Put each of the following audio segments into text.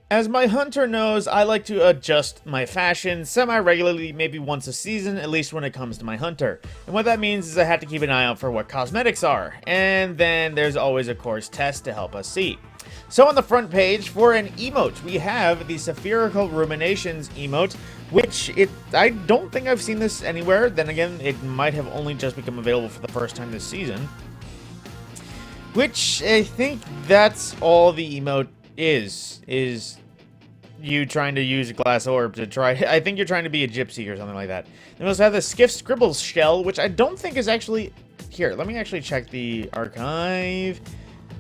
As my hunter knows, I like to adjust my fashion semi-regularly, maybe once a season, at least when it comes to my hunter. And what that means is I have to keep an eye out for what cosmetics are. And then there's always, of course, tests to help us see. So on the front page, for an emote, we have the Spherical Ruminations emote, which I don't think I've seen this anywhere. Then again, it might have only just become available for the first time this season. Which I think that's all the emote is you trying to use a glass orb to try. I think you're trying to be a gypsy or something like that. Then we also have the Skiff Scribbles shell, which I don't think is actually here. Let me actually check the archive.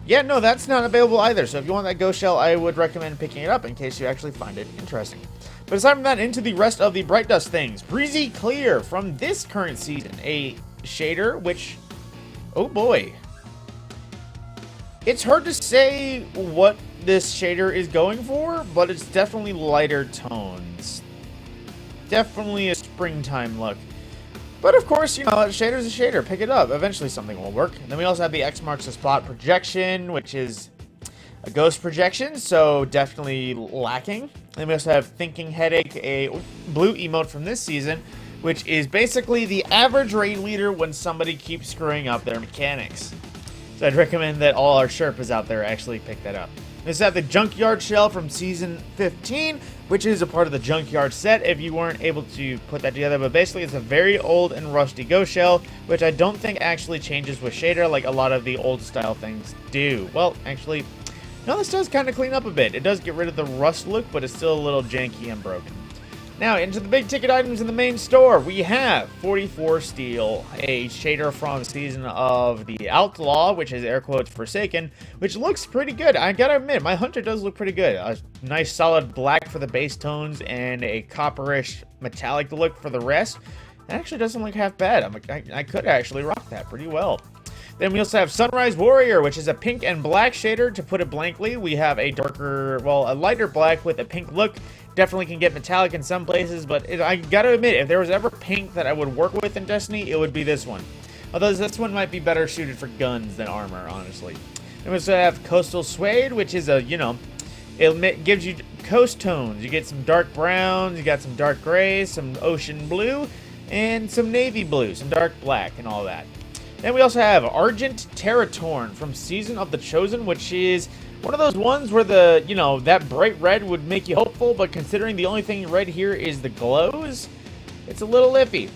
Yeah, no, that's not available either. So if you want that ghost shell, I would recommend picking it up in case you actually find it interesting. But aside from that, into the rest of the Bright Dust things. Breezy Clear from this current season, a shader which, oh boy. It's hard to say what this shader is going for, but it's definitely lighter tones. Definitely a springtime look. But of course, you know, a shader's a shader. Pick it up. Eventually something will work. And then we also have the X marks the spot projection, which is a ghost projection, so definitely lacking. And then we also have Thinking Headache, a blue emote from this season, which is basically the average raid leader when somebody keeps screwing up their mechanics. So I'd recommend that all our Sherpas out there actually pick that up. This is the Junkyard Shell from Season 15, which is a part of the Junkyard set if you weren't able to put that together. But basically, it's a very old and rusty ghost shell, which I don't think actually changes with shader like a lot of the old style things do. Well, actually, no, this does kind of clean up a bit. It does get rid of the rust look, but it's still a little janky and broken. Now, into the big ticket items in the main store, we have 44 Steel, a shader from Season of the Outlaw, which is air quotes Forsaken, which looks pretty good. I gotta admit, my Hunter does look pretty good. A nice solid black for the base tones and a copperish metallic look for the rest. It actually doesn't look half bad. I could actually rock that pretty well. Then we also have Sunrise Warrior, which is a pink and black shader. To put it blankly, we have a darker, well, a lighter black with a pink look. Definitely can get metallic in some places, but I gotta admit, if there was ever pink that I would work with in Destiny, it would be this one. Although this one might be better suited for guns than armor, honestly. Then we also have Coastal Suede, which is a, you know, it gives you coast tones. You get some dark browns, you got some dark grays, some ocean blue, and some navy blue, some dark black, and all that. Then we also have Argent Terratorn from Season of the Chosen, which is one of those ones where the, you know, that bright red would make you hopeful, but considering the only thing red here is the glows, it's a little iffy.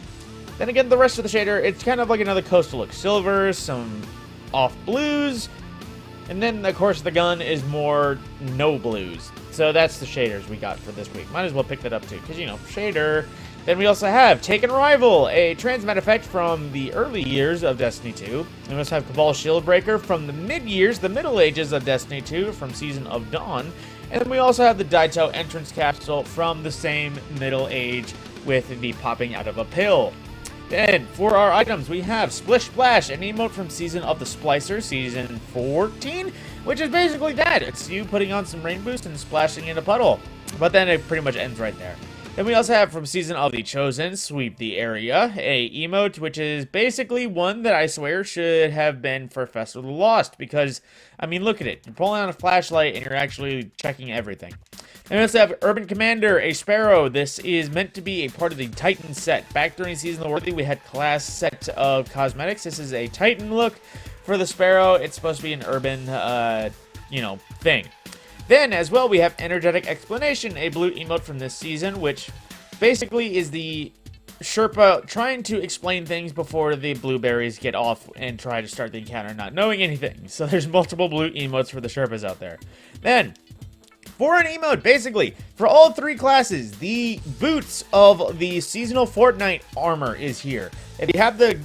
Then again, the rest of the shader, it's kind of like another coastal look. Silver, some off blues, and then, of course, the gun is more no blues. So that's the shaders we got for this week. Might as well pick that up too, because, you know, shader. Then we also have Taken Rival, a transmat effect from the early years of Destiny 2. And we also have Cabal Shieldbreaker from the mid-years, the middle ages of Destiny 2 from Season of Dawn. And then we also have the Daito entrance capsule from the same middle age with the popping out of a pill. Then, for our items, we have Splish Splash, an emote from Season of the Splicer, Season 14, which is basically that. It's you putting on some rain boost and splashing in a puddle. But then it pretty much ends right there. Then we also have from Season of the Chosen, Sweep the Area, a emote, which is basically one that I swear should have been for Festival of the Lost, because, I mean, look at it. You're pulling out a flashlight and you're actually checking everything. Then we also have Urban Commander, a Sparrow. This is meant to be a part of the Titan set. Back during Season of the Worthy, we had class set of cosmetics. This is a Titan look for the Sparrow. It's supposed to be an urban, you know, thing. Then, as well, we have Energetic Explanation, a blue emote from this season, which basically is the Sherpa trying to explain things before the blueberries get off and try to start the encounter not knowing anything. So there's multiple blue emotes for the Sherpas out there. Then, for an emote, basically, for all three classes, the boots of the seasonal Fortnite armor is here. If you have the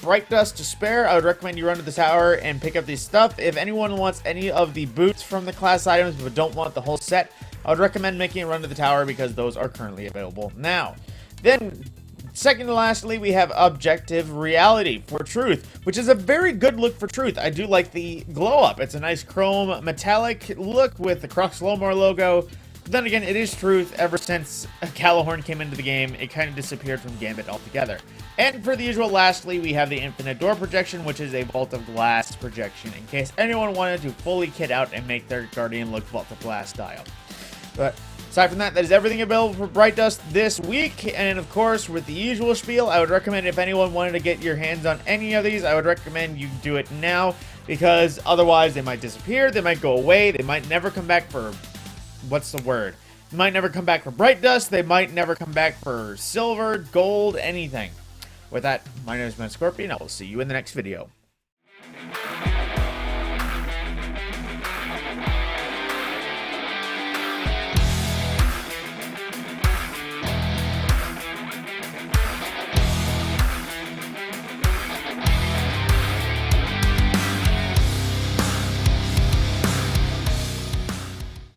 Bright Dust to spare, I would recommend you run to the tower and pick up this stuff. If anyone wants any of the boots from the class items but don't want the whole set, I would recommend making a run to the tower because those are currently available now. Then, second to lastly, we have Objective Reality for Truth, which is a very good look for Truth. I do like the glow up. It's a nice chrome metallic look with the Crux Lomar logo. But then again, it is Truth. Ever since Callahorn came into the game, it kind of disappeared from Gambit altogether. And for the usual, lastly, we have the Infinite Door projection, which is a Vault of Glass projection, in case anyone wanted to fully kit out and make their Guardian look Vault of Glass style. But aside from that, that is everything available for Bright Dust this week. And of course, with the usual spiel, I would recommend if anyone wanted to get your hands on any of these, I would recommend you do it now, because otherwise they might disappear, they might go away, they might never come back for, what's the word? They might never come back for Bright Dust, they might never come back for silver, gold, anything. With that, my name is Matt Scorpion, I will see you in the next video.